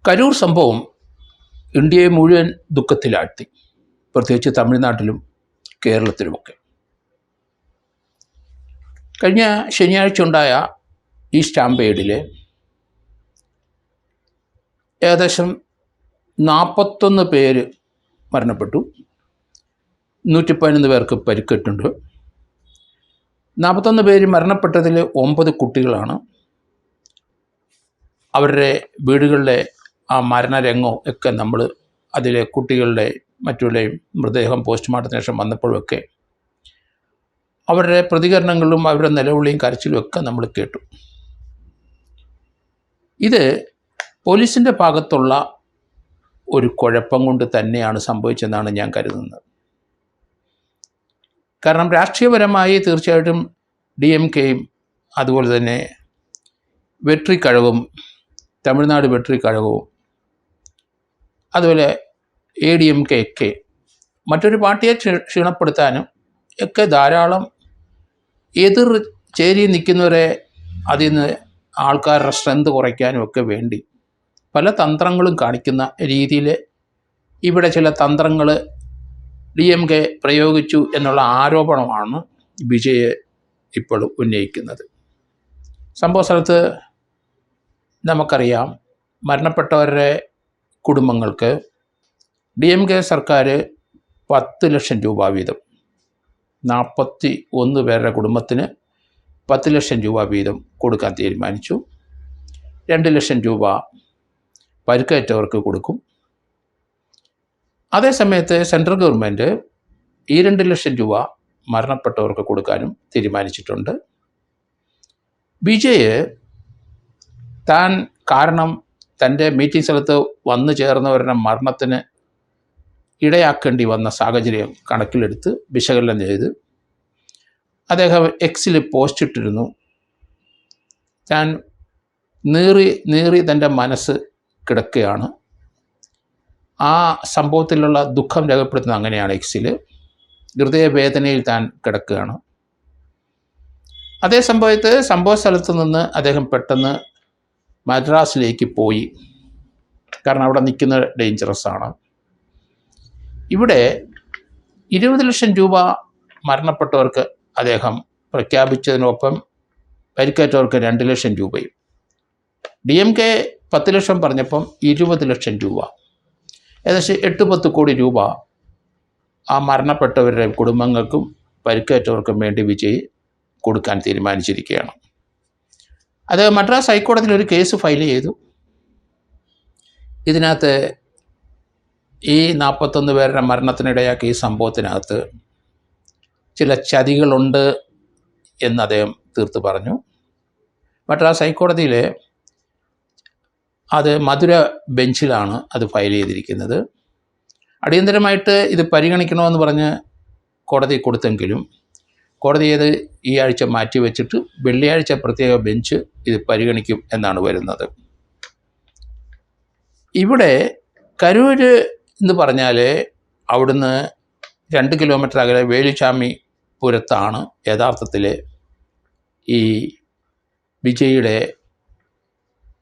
കരൂർ സംഭവം ഇന്ത്യയെ മുഴുവൻ ദുഃഖത്തിലാഴ്ത്തി, പ്രത്യേകിച്ച് തമിഴ്നാട്ടിലും കേരളത്തിലുമൊക്കെ. കഴിഞ്ഞ ശനിയാഴ്ച ഉണ്ടായ ഈ സ്റ്റാമ്പേഡിൽ ഏകദേശം 41 പേര് മരണപ്പെട്ടു, 111 പേർക്ക് പരിക്കേറ്റുണ്ട്. 41 പേര് മരണപ്പെട്ടതിൽ 9 കുട്ടികളാണ്. അവരുടെ വീടുകളിലെ ആ മരണരംഗവും ഒക്കെ നമ്മൾ അതിലെ കുട്ടികളുടെ മറ്റുള്ളയും മൃതദേഹം പോസ്റ്റ്മോർട്ടത്തിന് ശേഷം വന്നപ്പോഴൊക്കെ അവരുടെ പ്രതികരണങ്ങളും അവരുടെ നിലവിളിയും കരച്ചിലും ഒക്കെ നമ്മൾ കേട്ടു. ഇത് പോലീസിൻ്റെ ഭാഗത്തുള്ള ഒരു കുഴപ്പം കൊണ്ട് തന്നെയാണ് സംഭവിച്ചതെന്നാണ് ഞാൻ കരുതുന്നത്. കാരണം രാഷ്ട്രീയപരമായി തീർച്ചയായിട്ടും DMKയും അതുപോലെ തന്നെ വെട്രിക്കഴകവും, തമിഴ്നാട് വെട്രിക്കഴകവും, അതുപോലെ ADMK ഒക്കെ മറ്റൊരു പാർട്ടിയെ ക്ഷീണപ്പെടുത്താനും ഒക്കെ ധാരാളം എതിർ ചേരി നിൽക്കുന്നവരെ അതിൽ നിന്ന് ആൾക്കാരുടെ സ്ട്രെങ്ത് കുറയ്ക്കാനും ഒക്കെ വേണ്ടി പല തന്ത്രങ്ങളും കാണിക്കുന്ന രീതിയിൽ ഇവിടെ ചില തന്ത്രങ്ങൾ DMK പ്രയോഗിച്ചു എന്നുള്ള ആരോപണമാണ് വിജയ് ഇപ്പോൾ ഉന്നയിക്കുന്നത്. സംഭവ സ്ഥലത്ത് നമുക്കറിയാം, മരണപ്പെട്ടവരുടെ കുടുംബങ്ങൾക്ക് DMK സർക്കാർ 10 ലക്ഷം രൂപ വീതം, 41 പേരുടെ കുടുംബത്തിന് 10 ലക്ഷം രൂപ വീതം കൊടുക്കാൻ തീരുമാനിച്ചു. 2 ലക്ഷം രൂപ പരിക്കേറ്റവർക്ക് കൊടുക്കും. അതേസമയത്ത് സെൻട്രൽ ഗവൺമെൻറ് ഈ 2 ലക്ഷം രൂപ മരണപ്പെട്ടവർക്ക് കൊടുക്കാനും തീരുമാനിച്ചിട്ടുണ്ട്. വിജയ് താൻ കാരണം തൻ്റെ മീറ്റിംഗ് സ്ഥലത്ത് വന്നു ചേർന്നവരുടെ മരണത്തിന് ഇടയാക്കേണ്ടി വന്ന സാഹചര്യം കണക്കിലെടുത്ത് വിശകലനം ചെയ്ത് അദ്ദേഹം എക്സിൽ പോസ്റ്റ് ഇട്ടിരുന്നു. താൻ നീറി തൻ്റെ മനസ്സ് കിടക്കുകയാണ്. ആ സംഭവത്തിലുള്ള ദുഃഖം രേഖപ്പെടുത്തുന്നത് അങ്ങനെയാണ്. എക്സിൽ ഹൃദയവേദനയിൽ താൻ കിടക്കുകയാണ്. അതേ സമയത്ത് സംഭവ സ്ഥലത്ത് നിന്ന് അദ്ദേഹം പെട്ടെന്ന് മദ്രാസിലേക്ക് പോയി. കാരണം അവിടെ നിൽക്കുന്ന ഡേഞ്ചറസ് ആണ്. ഇവിടെ 20 ലക്ഷം രൂപ മരണപ്പെട്ടവർക്ക് അദ്ദേഹം പ്രഖ്യാപിച്ചതിനൊപ്പം പരിക്കേറ്റവർക്ക് 2 ലക്ഷം രൂപയും, DMK 10 ലക്ഷം പറഞ്ഞപ്പം 20 ലക്ഷം രൂപ, ഏകദേശം 8-10 കോടി രൂപ ആ മരണപ്പെട്ടവരുടെ കുടുംബങ്ങൾക്കും പരിക്കേറ്റവർക്കും വേണ്ടി വിജയ് കൊടുക്കാൻ തീരുമാനിച്ചിരിക്കുകയാണ്. അത് മദ്രാസ് ഹൈക്കോടതിയിൽ ഒരു കേസ് ഫയൽ ചെയ്തു. ഇതിനകത്ത് ഈ 41 പേരുടെ മരണത്തിനിടയാക്കിയ ഈ സംഭവത്തിനകത്ത് ചില ചതികളുണ്ട് എന്ന് അദ്ദേഹം തീർത്ത് പറഞ്ഞു. മദ്രാസ് ഹൈക്കോടതിയിൽ അത് മധുര ബെഞ്ചിലാണ് അത് ഫയൽ ചെയ്തിരിക്കുന്നത്. അടിയന്തരമായിട്ട് ഇത് പരിഗണിക്കണമെന്ന് പറഞ്ഞ് കോടതി കൊടുത്തെങ്കിലും കോടതി ഇത് ഈ ആഴ്ച മാറ്റിവെച്ചിട്ട് വെള്ളിയാഴ്ച പ്രത്യേക ബെഞ്ച് ഇത് പരിഗണിക്കും എന്നാണ് വരുന്നത്. ഇവിടെ കരൂർ എന്ന് പറഞ്ഞാൽ അവിടുന്ന് 2 കിലോമീറ്റർ അകലെ വേലുച്ചാമി പുരത്താണ് യഥാർത്ഥത്തിൽ ഈ വിജയുടെ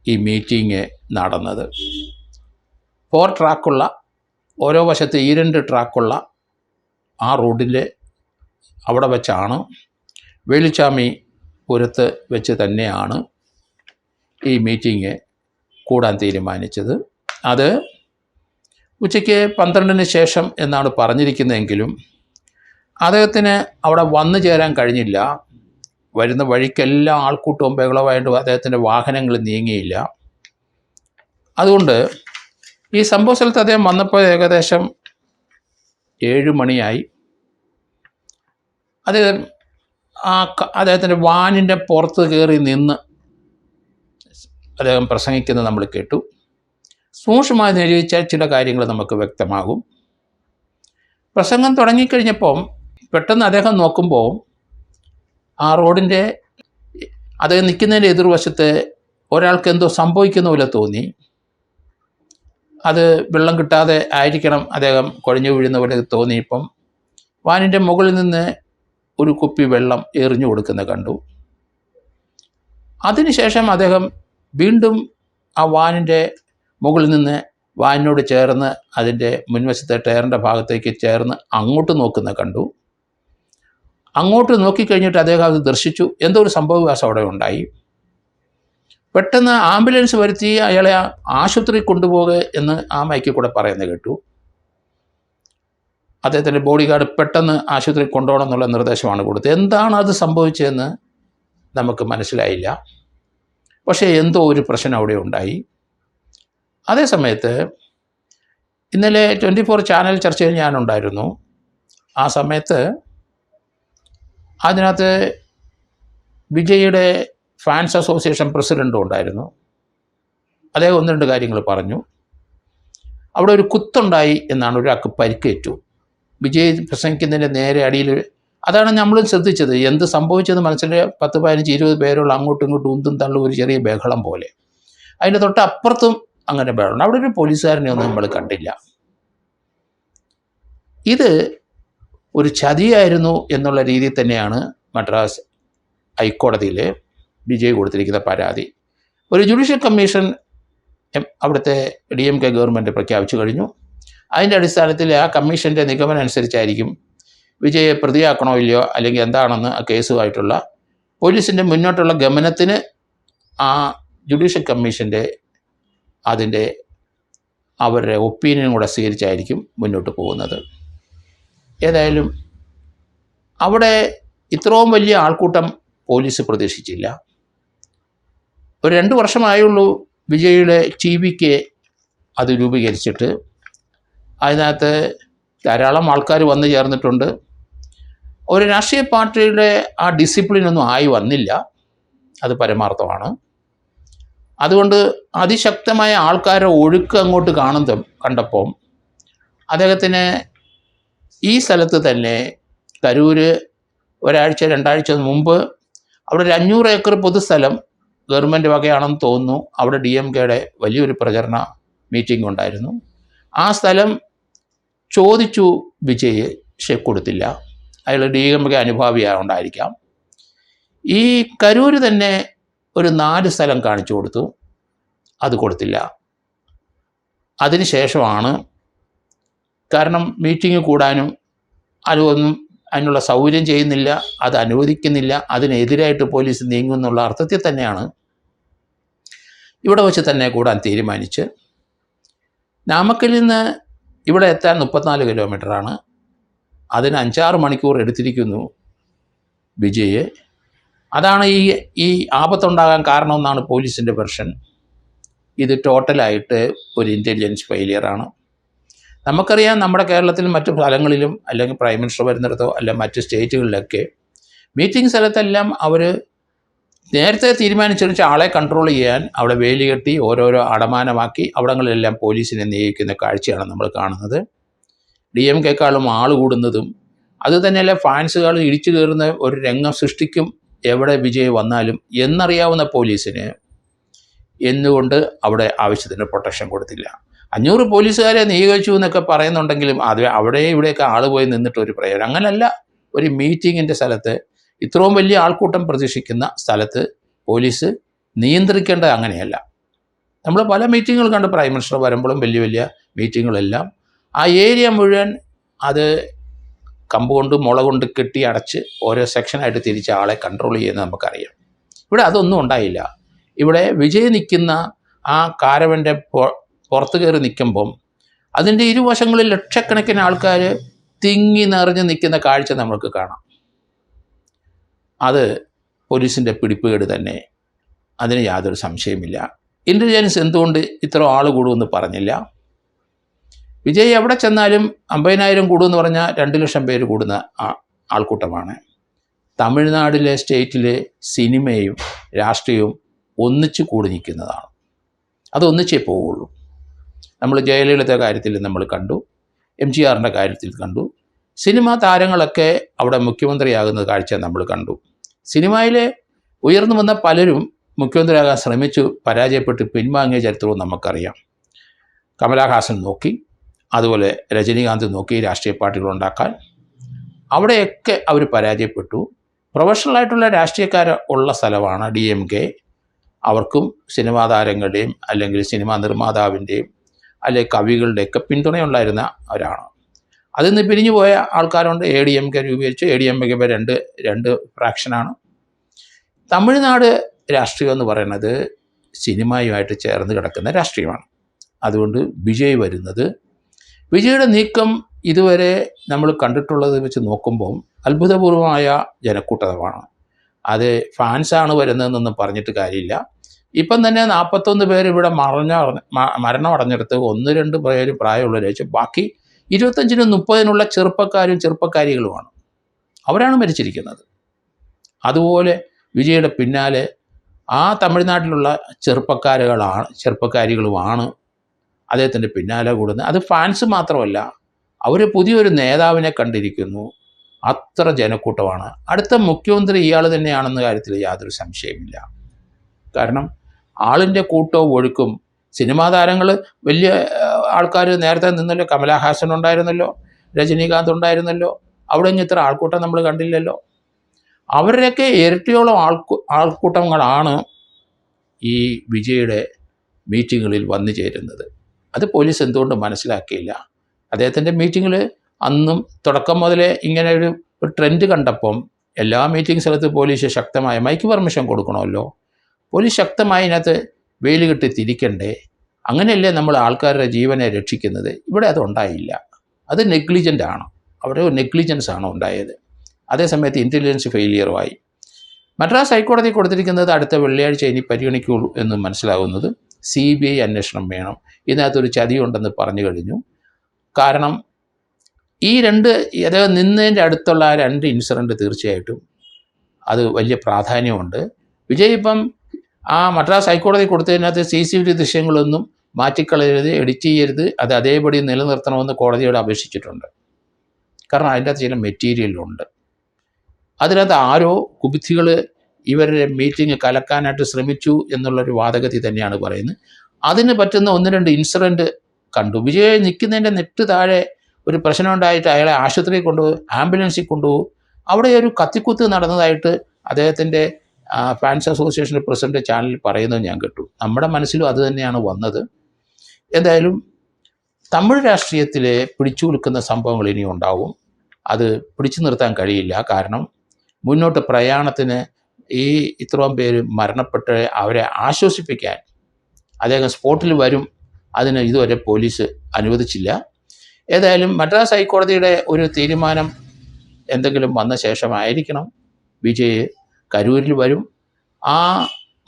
ഈ മീറ്റിംഗ് നടന്നത്. 4 ട്രാക്കുള്ള, ഓരോ വശത്ത് 2 ട്രാക്കുള്ള ആ റോഡിൽ അവിടെ വെച്ചാണ്, വേലുച്ചാമി പുരത്ത് വെച്ച് തന്നെയാണ് ഈ മീറ്റിംഗ് കൂടാൻ തീരുമാനിച്ചത്. അത് ഉച്ചയ്ക്ക് 12-ന് ശേഷം എന്നാണ് പറഞ്ഞിരിക്കുന്നതെങ്കിലും അദ്ദേഹത്തിന് അവിടെ വന്നു ചേരാൻ കഴിഞ്ഞില്ല. വരുന്ന വഴിക്കെല്ലാം ആൾക്കൂട്ടവും ബഹളമായിട്ട് അദ്ദേഹത്തിൻ്റെ വാഹനങ്ങൾ നീങ്ങിയില്ല. അതുകൊണ്ട് ഈ സംഭവ സ്ഥലത്ത് അദ്ദേഹം വന്നപ്പോൾ ഏകദേശം 7 മണിയായി. അദ്ദേഹത്തിൻ്റെ വാനിൻ്റെ പുറത്ത് കയറി നിന്ന് അദ്ദേഹം പ്രസംഗിക്കുന്നത് നമ്മൾ കേട്ടു. സൂക്ഷ്മമായി നിരീക്ഷിച്ചാൽ ചില കാര്യങ്ങൾ നമുക്ക് വ്യക്തമാകും. പ്രസംഗം തുടങ്ങിക്കഴിഞ്ഞപ്പം പെട്ടെന്ന് അദ്ദേഹം നോക്കുമ്പോൾ ആ റോഡിൻ്റെ അദ്ദേഹം നിൽക്കുന്നതിൻ്റെ എതിർവശത്ത് ഒരാൾക്ക് എന്തോ സംഭവിക്കുന്ന പോലെ തോന്നി. അത് വെള്ളം കിട്ടാതെ ആയിരിക്കണം അദ്ദേഹം കുഴഞ്ഞു വീഴുന്ന പോലെ തോന്നിയപ്പം വാനിൻ്റെ മുകളിൽ നിന്ന് ഒരു കുപ്പി വെള്ളം എറിഞ്ഞു കൊടുക്കുന്ന കണ്ടു. അതിനുശേഷം അദ്ദേഹം വീണ്ടും ആ വാനിൻ്റെ മുകളിൽ നിന്ന് വാനിനോട് ചേർന്ന് അതിൻ്റെ മുൻവശത്തെ ടയറിൻ്റെ ഭാഗത്തേക്ക് ചേർന്ന് അങ്ങോട്ട് നോക്കുന്ന കണ്ടു. അങ്ങോട്ട് നോക്കിക്കഴിഞ്ഞിട്ട് അദ്ദേഹം അത് ദർശിച്ചു. എന്തോ ഒരു സംഭവവികാസം അവിടെ ഉണ്ടായി. പെട്ടെന്ന് ആംബുലൻസ് വരുത്തി അയാളെ ആശുപത്രി കൊണ്ടുപോകുക എന്ന് ആ മൈക്കിൽ കൂടെ പറയുന്നത് കേട്ടു. അദ്ദേഹത്തിൻ്റെ ബോഡി ഗാർഡ് പെട്ടെന്ന് ആശുപത്രി കൊണ്ടുപോകണം എന്നുള്ള നിർദ്ദേശമാണ് കൊടുത്തത്. എന്താണ് അത് സംഭവിച്ചതെന്ന് നമുക്ക് മനസ്സിലായില്ല. പക്ഷേ എന്തോ ഒരു പ്രശ്നം അവിടെ ഉണ്ടായി. അതേ സമയത്ത് ഇന്നലെ 24 ചാനൽ ചർച്ചയിൽ ഞാനുണ്ടായിരുന്നു. ആ സമയത്ത് അതിനകത്ത് വിജയുടെ ഫാൻസ് അസോസിയേഷൻ പ്രസിഡൻറ്റും ഉണ്ടായിരുന്നു. അദ്ദേഹം 1-2 കാര്യങ്ങൾ പറഞ്ഞു. അവിടെ ഒരു കുത്തുണ്ടായി എന്നാണ്, ഒരാൾക്ക് പരിക്കേറ്റു. വിജയ് പ്രസംഗിക്കുന്നതിൻ്റെ നേരെ അടിയിൽ. അതാണ് നമ്മളും ശ്രദ്ധിച്ചത്. എന്ത് സംഭവിച്ചെന്ന് മനസ്സിൽ 10, 15, 20 പേരുള്ള അങ്ങോട്ടും ഇങ്ങോട്ടും ഉന്തും തള്ളും ഒരു ചെറിയ ബഹളം പോലെ. അതിൻ്റെ തൊട്ടപ്പുറത്തും അങ്ങനെ ബഹളം. അവിടെ ഒരു പോലീസുകാരനെ ഒന്നും നമ്മൾ കണ്ടില്ല. ഇത് ഒരു ചതിയായിരുന്നു എന്നുള്ള രീതിയിൽ തന്നെയാണ് മദ്രാസ് ഹൈക്കോടതിയിൽ വിജയ് കൊടുത്തിരിക്കുന്ന പരാതി. ഒരു ജുഡീഷ്യൽ കമ്മീഷൻ അവിടുത്തെ DMK ഗവൺമെൻറ് പ്രഖ്യാപിച്ചു കഴിഞ്ഞു. അതിൻ്റെ അടിസ്ഥാനത്തിൽ ആ കമ്മീഷൻ്റെ നിഗമനം അനുസരിച്ചായിരിക്കും വിജയെ പ്രതിയാക്കണോ ഇല്ലയോ അല്ലെങ്കിൽ എന്താണെന്ന് ആ കേസുമായിട്ടുള്ള പോലീസിൻ്റെ മുന്നോട്ടുള്ള ഗമനത്തിന് ആ ജുഡീഷ്യൽ കമ്മീഷൻ്റെ അവരുടെ ഒപ്പീനിയൻ കൂടെ സ്വീകരിച്ചായിരിക്കും മുന്നോട്ട് പോകുന്നത്. ഏതായാലും അവിടെ ഇത്രയും വലിയ ആൾക്കൂട്ടം പോലീസ് പ്രതീക്ഷിച്ചില്ല. ഒരു 2 വർഷമായുള്ളൂ വിജയുടെ TVK അത് രൂപീകരിച്ചിട്ട്. അതിനകത്ത് ധാരാളം ആൾക്കാർ വന്നു ചേർന്നിട്ടുണ്ട്. ഒരു രാഷ്ട്രീയ പാർട്ടിയുടെ ആ ഡിസിപ്ലിനൊന്നും ആയി വന്നില്ല, അത് പരമാർത്ഥമാണ്. അതുകൊണ്ട് അതിശക്തമായ ആൾക്കാരെ ഒഴുക്ക് അങ്ങോട്ട് കണ്ടപ്പോൾ അദ്ദേഹത്തിന് ഈ സ്ഥലത്ത് തന്നെ കരൂര് 1-2 ആഴ്ച മുമ്പ് അവിടെ ഒരു 500 ഏക്കർ പൊതുസ്ഥലം ഗവൺമെൻറ് വകയാണെന്ന് തോന്നുന്നു. അവിടെ DMKയുടെ വലിയൊരു പ്രചരണ മീറ്റിംഗ് ഉണ്ടായിരുന്നു. ആ സ്ഥലം ചോദിച്ചു വിജയ്, പക്ഷെ കൊടുത്തില്ല. അയാൾ DMK അനുഭാവിയാകൊണ്ടായിരിക്കാം. ഈ കരൂര് തന്നെ ഒരു 4 സ്ഥലം കാണിച്ചു കൊടുത്തു, അത് കൊടുത്തില്ല. അതിനുശേഷമാണ്, കാരണം മീറ്റിംഗ് കൂടാനും അതൊന്നും അതിനുള്ള സൗകര്യം ചെയ്യുന്നില്ല, അത് അനുവദിക്കുന്നില്ല, അതിനെതിരായിട്ട് പോലീസ് നീങ്ങുന്നുള്ള അർത്ഥത്തിൽ തന്നെയാണ് ഇവിടെ വെച്ച് തന്നെ കൂടാൻ തീരുമാനിച്ച്. നാമക്കലിൽ നിന്ന് ഇവിടെ എത്താൻ 34 കിലോമീറ്ററാണ്. അതിന് 5-6 മണിക്കൂർ എടുത്തിരിക്കുന്നു വിജയ്. അതാണ് ഈ ആപത്തുണ്ടാകാൻ കാരണമെന്നാണ് പോലീസിൻ്റെ വെർഷൻ. ഇത് ടോട്ടലായിട്ട് ഒരു ഇൻ്റലിജൻസ് ഫെയിലിയറാണ്. നമുക്കറിയാം, നമ്മുടെ കേരളത്തിലും മറ്റു സ്ഥലങ്ങളിലും അല്ലെങ്കിൽ പ്രൈം മിനിസ്റ്റർ വരുന്നിടത്തോ അല്ല മറ്റ് സ്റ്റേറ്റുകളിലൊക്കെ മീറ്റിംഗ് സ്ഥലത്തെല്ലാം അവർ നേരത്തെ തീരുമാനിച്ചടിച്ച ആളെ കൺട്രോൾ ചെയ്യാൻ അവിടെ വേലി കെട്ടി ഓരോരോ അടമാനമാക്കി അവിടങ്ങളിലെല്ലാം പോലീസിനെ നിയോഗിക്കുന്ന കാഴ്ചയാണ് നമ്മൾ കാണുന്നത്. DMKക്കാളും ആൾ കൂടുന്നതും അത് തന്നെയല്ല ഫാൻസുകൾ ഇടിച്ചു കയറുന്ന ഒരു രംഗം സൃഷ്ടിക്കും എവിടെ വിജയ് വന്നാലും എന്നറിയാവുന്ന പോലീസിന് എന്തുകൊണ്ട് അവിടെ ആവശ്യത്തിന് പ്രൊട്ടക്ഷൻ കൊടുത്തില്ല. 500 പോലീസുകാരെ നിയോഗിച്ചു എന്നൊക്കെ പറയുന്നുണ്ടെങ്കിലും അത് അവിടെ ഇവിടെയൊക്കെ ആൾ പോയി നിന്നിട്ട് ഒരു പ്രയോജനം. അങ്ങനല്ല, ഒരു മീറ്റിങ്ങിൻ്റെ സ്ഥലത്ത് ഇത്രയും വലിയ ആൾക്കൂട്ടം പ്രതീക്ഷിക്കുന്ന സ്ഥലത്ത് പോലീസ് നിയന്ത്രിക്കേണ്ടത് അങ്ങനെയല്ല. നമ്മൾ പല മീറ്റിങ്ങുകൾ കണ്ട് പ്രൈം മിനിസ്റ്റർ വരുമ്പോഴും വലിയ വലിയ മീറ്റിങ്ങുകളെല്ലാം ആ ഏരിയ മുഴുവൻ അത് കമ്പ് കൊണ്ട് മുള കൊണ്ട് കെട്ടി അടച്ച് ഓരോ സെക്ഷനായിട്ട് തിരിച്ച് ആളെ കൺട്രോൾ ചെയ്യുന്നത് നമുക്കറിയാം. ഇവിടെ അതൊന്നും ഉണ്ടായില്ല. ഇവിടെ വിജയ് നിൽക്കുന്ന ആ കാരവൻ്റെ പുറത്ത് കയറി നിൽക്കുമ്പം അതിൻ്റെ ഇരുവശങ്ങളിൽ ലക്ഷക്കണക്കിന് ആൾക്കാർ തിങ്ങി നിറഞ്ഞ് നിൽക്കുന്ന കാഴ്ച നമുക്ക് കാണാം. അത് പോലീസിൻ്റെ പിടിപ്പുകേട് തന്നെ, അതിന് യാതൊരു സംശയമില്ല. ഇൻ്റലിജൻസ് എന്തുകൊണ്ട് ഇത്ര ആൾ കൂടുമെന്ന് പറഞ്ഞില്ല. വിജയ് എവിടെ ചെന്നാലും 50,000 കൂടുമെന്ന് പറഞ്ഞാൽ 2 ലക്ഷം പേര് കൂടുന്ന ആൾക്കൂട്ടമാണ്. തമിഴ്നാട്ടിലെ സ്റ്റേറ്റിലെ സിനിമയും രാഷ്ട്രീയവും ഒന്നിച്ച് കൂടി നിൽക്കുന്നതാണ്. അതൊന്നിച്ചേ പോവുള്ളൂ. നമ്മൾ ജയലളിത കാര്യത്തിൽ നമ്മൾ കണ്ടു, MGRൻ്റെ കാര്യത്തിൽ കണ്ടു, സിനിമാ താരങ്ങളൊക്കെ അവിടെ മുഖ്യമന്ത്രിയാകുന്ന കാഴ്ച നമ്മൾ കണ്ടു. സിനിമയിലെ ഉയർന്നു വന്ന പലരും മുഖ്യമന്ത്രിയാകാൻ ശ്രമിച്ചു പരാജയപ്പെട്ട് പിൻവാങ്ങിയ ചരിത്രവും നമുക്കറിയാം. കമലഹാസൻ നോക്കി, അതുപോലെ രജനീകാന്ത് നോക്കി രാഷ്ട്രീയ പാർട്ടികളുണ്ടാക്കാൻ. അവിടെയൊക്കെ അവർ പരാജയപ്പെട്ടു. പ്രൊഫഷണലായിട്ടുള്ള രാഷ്ട്രീയക്കാർ ഉള്ള സ്ഥലമാണ് DMK. അവർക്കും സിനിമാ താരങ്ങളുടെയും അല്ലെങ്കിൽ സിനിമാ നിർമ്മാതാവിൻ്റെയും അല്ലെങ്കിൽ കവികളുടെയൊക്കെ പിന്തുണയുണ്ടായിരുന്നവരാണ്. അതിൽ നിന്ന് പിരിഞ്ഞു പോയ ആൾക്കാരുണ്ട്. ADMK രൂപീകരിച്ചു. ADMK രണ്ട് ഫ്രാക്ഷനാണ്. തമിഴ്നാട് രാഷ്ട്രീയം എന്ന് പറയുന്നത് സിനിമയുമായിട്ട് ചേർന്ന് കിടക്കുന്ന രാഷ്ട്രീയമാണ്. അതുകൊണ്ട് വിജയ് വരുന്നത്, വിജയുടെ നീക്കം ഇതുവരെ നമ്മൾ കണ്ടിട്ടുള്ളത് വെച്ച് നോക്കുമ്പോൾ അത്ഭുതപൂർവമായ ജനക്കൂട്ടമാണ്. അത് ഫാൻസാണ് വരുന്നതെന്നൊന്നും പറഞ്ഞിട്ട് കാര്യമില്ല. ഇപ്പം തന്നെ 41 പേര് ഇവിടെ മരണമടഞ്ഞെടുത്ത് 1-2 പേര് പ്രായമുള്ളവർ വെച്ച് ബാക്കി 25-30 ചെറുപ്പക്കാരും ചെറുപ്പക്കാരികളുമാണ്. അവരാണ് മരിച്ചിരിക്കുന്നത്. അതുപോലെ വിജയുടെ പിന്നാലെ ആ തമിഴ്നാട്ടിലുള്ള ചെറുപ്പക്കാരികളുമാണ് അദ്ദേഹത്തിൻ്റെ പിന്നാലെ കൂടുന്നത്. അത് ഫാൻസ് മാത്രമല്ല, അവർ പുതിയൊരു നേതാവിനെ കണ്ടിരിക്കുന്നു. അത്ര ജനക്കൂട്ടമാണ്. അടുത്ത മുഖ്യമന്ത്രി ഇയാൾ തന്നെയാണെന്ന കാര്യത്തിൽ യാതൊരു സംശയമില്ല. കാരണം ആളിൻ്റെ കൂട്ടവും ഒഴുക്കും. സിനിമാ താരങ്ങൾ വലിയ ആൾക്കാർ നേരത്തെ നിന്നല്ലോ. കമലഹാസൻ ഉണ്ടായിരുന്നല്ലോ, രജനീകാന്ത് ഉണ്ടായിരുന്നല്ലോ. അവിടെ ഇത്ര ആൾക്കൂട്ടം നമ്മൾ കണ്ടില്ലല്ലോ. അവരുടെയൊക്കെ ഇരട്ടിയോളം ആൾക്കൂട്ടങ്ങളാണ് ഈ വിജയുടെ മീറ്റിങ്ങുകളിൽ വന്നു ചേരുന്നത്. അത് പോലീസ് എന്തുകൊണ്ട് മനസ്സിലാക്കിയില്ല? അദ്ദേഹത്തിൻ്റെ മീറ്റിങ്ങിൽ അന്നും തുടക്കം മുതലേ ഇങ്ങനെ ഒരു ട്രെൻഡ് കണ്ടപ്പം എല്ലാ മീറ്റിംഗ് സ്ഥലത്ത് പോലീസ് ശക്തമായ മൈക്ക് പെർമിഷൻ കൊടുക്കണമല്ലോ. പോലീസ് ശക്തമായി ഇതിനകത്ത് വെയിൽ കെട്ടി തിരിക്കണ്ടേ? അങ്ങനെയല്ലേ നമ്മൾ ആൾക്കാരുടെ ജീവനെ രക്ഷിക്കുന്നത്? ഇവിടെ അത് ഉണ്ടായില്ല. അത് നെഗ്ലിജൻ്റാണ്. അവിടെ നെഗ്ലിജൻസ് ആണ് ഉണ്ടായത്. അതേസമയത്ത് ഇൻ്റലിജൻസ് ഫെയിലിയറുമായി. മദ്രാസ് ഹൈക്കോടതി കൊടുത്തിരിക്കുന്നത് അടുത്ത വെള്ളിയാഴ്ച ഇനി പരിഗണിക്കുള്ളൂ എന്ന് മനസ്സിലാകുന്നത്. CBI അന്വേഷണം വേണം. ഇതിനകത്തൊരു ചതിയുണ്ടെന്ന് പറഞ്ഞു കഴിഞ്ഞു. കാരണം ഈ അതായത് നിന്നതിൻ്റെ അടുത്തുള്ള 2 ഇൻസിഡൻറ്റ് തീർച്ചയായിട്ടും അത് വലിയ പ്രാധാന്യമുണ്ട്. വിജയ് ഇപ്പം ആ മദ്രാസ് ഹൈക്കോടതി കൊടുത്തതിനകത്ത് CCTV ദൃശ്യങ്ങളൊന്നും മാറ്റിക്കളയരുത്, എഡിറ്റ് ചെയ്യരുത്, അത് അതേപടി നിലനിർത്തണമെന്ന് കോടതിയോട് അപേക്ഷിച്ചിട്ടുണ്ട്. കാരണം അതിൻ്റെ അകത്ത് ചില മെറ്റീരിയലുണ്ട്. അതിനകത്ത് ആരോ കുബുദ്ധികൾ ഇവരുടെ മീറ്റിംഗ് കലക്കാനായിട്ട് ശ്രമിച്ചു എന്നുള്ളൊരു വാദഗതി തന്നെയാണ് പറയുന്നത്. അതിന് പറ്റുന്ന 1-2 ഇൻസിഡൻറ്റ് കണ്ടു. വിജയ് നിൽക്കുന്നതിൻ്റെ നെറ്റ് താഴെ ഒരു പ്രശ്നം ഉണ്ടായിട്ട് അയാളെ ആശുപത്രിയിൽ കൊണ്ടുപോകും, ആംബുലൻസിൽ കൊണ്ടുപോകും. അവിടെ ഒരു കത്തിക്കുത്ത് നടന്നതായിട്ട് അദ്ദേഹത്തിൻ്റെ ഫാൻസ് അസോസിയേഷൻ പ്രസിഡന്റ് ചാനലിൽ പറയുന്നത് ഞാൻ കേട്ടു. നമ്മുടെ മനസ്സിലും അത് തന്നെയാണ് വന്നത്. എന്തായാലും തമിഴ് രാഷ്ട്രീയത്തിലെ പിടിച്ചു നിൽക്കുന്ന സംഭവങ്ങൾ ഇനി ഉണ്ടാവും. അത് പിടിച്ചു നിർത്താൻ കഴിയില്ല. കാരണം മുന്നോട്ട് പ്രയാണത്തിന് ഇത്രയും പേര് മരണപ്പെട്ട് അവരെ ആശ്വസിപ്പിക്കാൻ അദ്ദേഹം സ്പോട്ടിൽ വരും. അതിന് ഇതുവരെ പോലീസ് അനുവദിച്ചില്ല. ഏതായാലും മദ്രാസ് ഹൈക്കോടതിയുടെ ഒരു തീരുമാനം എന്തെങ്കിലും വന്ന ശേഷമായിരിക്കണം വിജയ് കരൂരിൽ വരും. ആ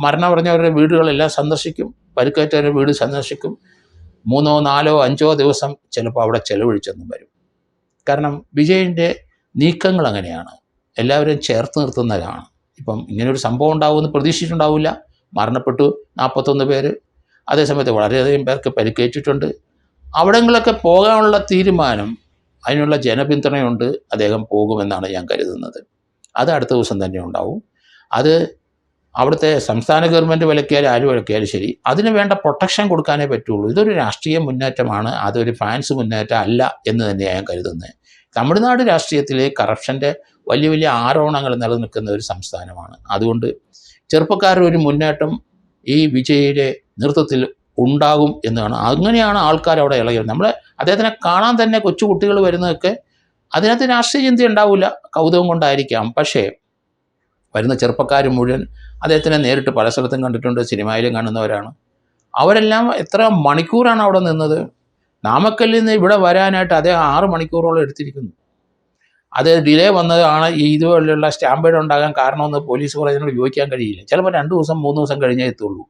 മരണം പറഞ്ഞവരുടെ വീടുകളെല്ലാം സന്ദർശിക്കും, പരിക്കേറ്റവരുടെ വീട് സന്ദർശിക്കും. 3, 4, 5 ദിവസം ചിലപ്പോൾ അവിടെ ചെലവഴിച്ചെന്നും വരും. കാരണം വിജയിൻ്റെ നീക്കങ്ങൾ അങ്ങനെയാണ്, എല്ലാവരെയും ചേർത്ത് നിർത്തുന്നതാണ്. ഇപ്പം ഇങ്ങനൊരു സംഭവം ഉണ്ടാവുമെന്ന് പ്രതീക്ഷിച്ചിട്ടുണ്ടാവില്ല. മരണപ്പെട്ടു 41 പേര്. അതേസമയത്ത് വളരെയധികം പേർക്ക് പരിക്കേറ്റിട്ടുണ്ട്. അവിടങ്ങളിലൊക്കെ പോകാനുള്ള തീരുമാനം, അതിനുള്ള ജനപിന്തുണയുണ്ട്. അദ്ദേഹം പോകുമെന്നാണ് ഞാൻ കരുതുന്നത്. അത് അടുത്ത ദിവസം തന്നെ ഉണ്ടാവും. അത് അവിടുത്തെ സംസ്ഥാന ഗവൺമെൻറ് വിലക്കിയാലും ആര് വിലക്കിയാലും ശരി, അതിന് വേണ്ട പ്രൊട്ടക്ഷൻ കൊടുക്കാനേ പറ്റുള്ളൂ. ഇതൊരു രാഷ്ട്രീയ മുന്നേറ്റമാണ്, അതൊരു ഫാൻസ് മുന്നേറ്റം അല്ല എന്ന് തന്നെയാണ് ഞാൻ കരുതുന്നത്. തമിഴ്നാട് രാഷ്ട്രീയത്തിലെ കറപ്ഷൻ്റെ വലിയ വലിയ ആരോപണങ്ങൾ നിലനിൽക്കുന്ന ഒരു സംസ്ഥാനമാണ്. അതുകൊണ്ട് ചെറുപ്പക്കാരുടെ ഒരു മുന്നേറ്റം ഈ വിജയുടെ നേതൃത്വത്തിൽ ഉണ്ടാകും എന്നാണ്. അങ്ങനെയാണ് ആൾക്കാർ അവിടെ ഇളകിയത്. നമ്മൾ അദ്ദേഹത്തിനെ കാണാൻ തന്നെ കൊച്ചുകുട്ടികൾ വരുന്നതൊക്കെ അതിനകത്ത് രാഷ്ട്രീയ ചിന്ത ഉണ്ടാവില്ല, കൗതുകം കൊണ്ടായിരിക്കാം. പക്ഷേ വരുന്ന ചെറുപ്പക്കാർ മുഴുവൻ അദ്ദേഹത്തിനെ നേരിട്ട് പല സ്ഥലത്തും കണ്ടിട്ടുണ്ട്, സിനിമയിലും കാണുന്നവരാണ്. അവരെല്ലാം എത്ര മണിക്കൂറാണ് അവിടെ നിന്നത്. നാമക്കല്ലിൽ നിന്ന് ഇവിടെ വരാനായിട്ട് അദ്ദേഹം 6 മണിക്കൂറോളം എടുത്തിരിക്കുന്നു. അത് ഡിലേ വന്നതാണ് ഇതുപോലെയുള്ള സ്റ്റാമ്പേഡ് ഉണ്ടാകാൻ കാരണമെന്ന് പോലീസ് പറയുന്നതിനോട് യോജിക്കാൻ കഴിയില്ല. ചിലപ്പോൾ 2 ദിവസം 3 ദിവസം കഴിഞ്ഞേ എത്തുള്ളൂ.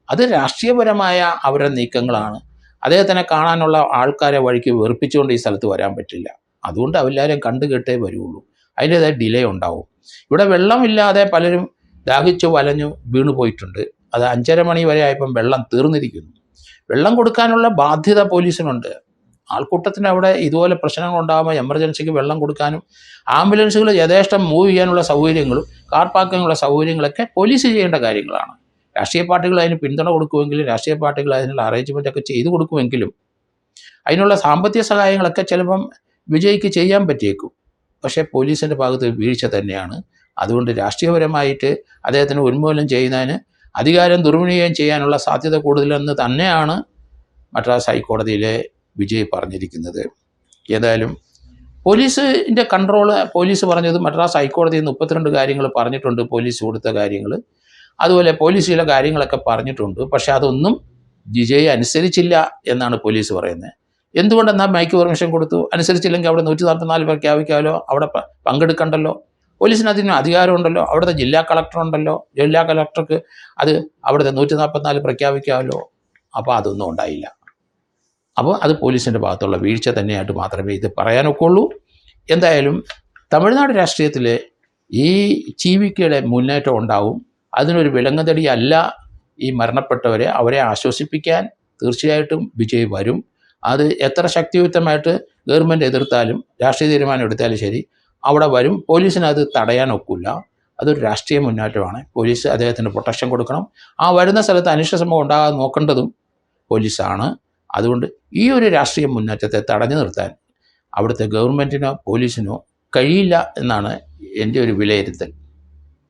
അത് രാഷ്ട്രീയപരമായ അവരുടെ നീക്കങ്ങളാണ്. അദ്ദേഹത്തിനെ കാണാനുള്ള ആൾക്കാരെ വഴിക്ക് വെറുപ്പിച്ചുകൊണ്ട് ഈ സ്ഥലത്ത് വരാൻ പറ്റില്ല. അതുകൊണ്ട് അവരെല്ലാവരും കണ്ടു കേട്ടേ വരുള്ളൂ. അതിൻ്റേതായ ഡിലേ ഉണ്ടാവും. ഇവിടെ വെള്ളമില്ലാതെ പലരും ദാഹിച്ചു വലഞ്ഞു വീണു പോയിട്ടുണ്ട്. അത് 5:30 മണി വരെ ആയപ്പം വെള്ളം തീർന്നിരിക്കുന്നു. വെള്ളം കൊടുക്കാനുള്ള ബാധ്യത പോലീസിനുണ്ട്. ആൾക്കൂട്ടത്തിന് അവിടെ ഇതുപോലെ പ്രശ്നങ്ങൾ ഉണ്ടാകുമ്പോൾ എമർജൻസിക്ക് വെള്ളം കൊടുക്കാനും ആംബുലൻസുകൾ യഥേഷ്ടം മൂവ് ചെയ്യാനുള്ള സൗകര്യങ്ങളും കാർ പാർക്കിങ്ങുള്ള സൗകര്യങ്ങളൊക്കെ പോലീസ് ചെയ്യേണ്ട കാര്യങ്ങളാണ്. രാഷ്ട്രീയ പാർട്ടികൾ അതിന് പിന്തുണ കൊടുക്കുമെങ്കിലും രാഷ്ട്രീയ പാർട്ടികൾ അതിനുള്ള അറേഞ്ച്മെൻറ്റൊക്കെ ചെയ്തു കൊടുക്കുമെങ്കിലും അതിനുള്ള സാമ്പത്തിക സഹായങ്ങളൊക്കെ ചിലപ്പം വിജയ്ക്ക് ചെയ്യാൻ പറ്റിയേക്കും. പക്ഷേ പോലീസിൻ്റെ ഭാഗത്ത് വീഴ്ച തന്നെയാണ്. അതുകൊണ്ട് രാഷ്ട്രീയപരമായിട്ട് അദ്ദേഹത്തിന് ഉന്മൂലനം ചെയ്യുന്നതിന് അധികാരം ദുർവിനിയോഗം ചെയ്യാനുള്ള സാധ്യത കൂടുതലെന്ന് തന്നെയാണ് മദ്രാസ് ഹൈക്കോടതിയിലെ വിജയ് പറഞ്ഞിരിക്കുന്നത്. ഏതായാലും പോലീസിൻ്റെ കൺട്രോള്, പോലീസ് പറഞ്ഞത് മദ്രാസ് ഹൈക്കോടതിയിൽ 32 കാര്യങ്ങൾ പറഞ്ഞിട്ടുണ്ട്, പോലീസ് കൊടുത്ത കാര്യങ്ങൾ. അതുപോലെ പോലീസ് ചില കാര്യങ്ങളൊക്കെ പറഞ്ഞിട്ടുണ്ട്. പക്ഷെ അതൊന്നും വിജയ് അനുസരിച്ചില്ല എന്നാണ് പോലീസ് പറയുന്നത്. എന്തുകൊണ്ടെന്നാൽ മൈക്ക് പെർമിഷൻ കൊടുത്തു, അനുസരിച്ചില്ലെങ്കിൽ അവിടെ 144 പ്രഖ്യാപിക്കാമല്ലോ, അവിടെ പങ്കെടുക്കണ്ടല്ലോ. പോലീസിന് അതിന് അധികാരമുണ്ടല്ലോ. അവിടുത്തെ ജില്ലാ കളക്ടറുണ്ടല്ലോ, ജില്ലാ കളക്ടർക്ക് അത് അവിടുത്തെ 144 പ്രഖ്യാപിക്കാമല്ലോ. അപ്പോൾ അതൊന്നും ഉണ്ടായില്ല. അപ്പോൾ അത് പോലീസിൻ്റെ ഭാഗത്തുള്ള വീഴ്ച തന്നെയായിട്ട് മാത്രമേ ഇത് പറയാനൊക്കുള്ളൂ. എന്തായാലും തമിഴ്നാട് രാഷ്ട്രീയത്തിൽ ഈ ചീവിക്കയുടെ മുന്നേറ്റം ഉണ്ടാവും. അതിനൊരു വിലങ്ങുതടിയല്ല ഈ മരണപ്പെട്ടവരെ, അവരെ ആശ്വസിപ്പിക്കാൻ തീർച്ചയായിട്ടും വിജയ് വരും. അത് എത്ര ശക്തിയുക്തമായിട്ട് ഗവൺമെൻറ് എതിർത്താലും രാഷ്ട്രീയ തീരുമാനം എടുത്താലും ശരി, അവിടെ വരും. പോലീസിന് അത് തടയാനൊക്കില്ല. അതൊരു രാഷ്ട്രീയ മുന്നേറ്റമാണ്. പോലീസ് അദ്ദേഹത്തിന് പ്രൊട്ടക്ഷൻ കൊടുക്കണം. ആ വരുന്ന സ്ഥലത്ത് അനിഷ്ട സംഭവം ഉണ്ടാകാതെ നോക്കേണ്ടതും പോലീസാണ്. അതുകൊണ്ട് ഈ ഒരു രാഷ്ട്രീയ മുന്നേറ്റത്തെ തടഞ്ഞു നിർത്താൻ അവിടുത്തെ ഗവൺമെൻറ്റിനോ പോലീസിനോ കഴിയില്ല എന്നാണ് എൻ്റെ ഒരു വിലയിരുത്തൽ.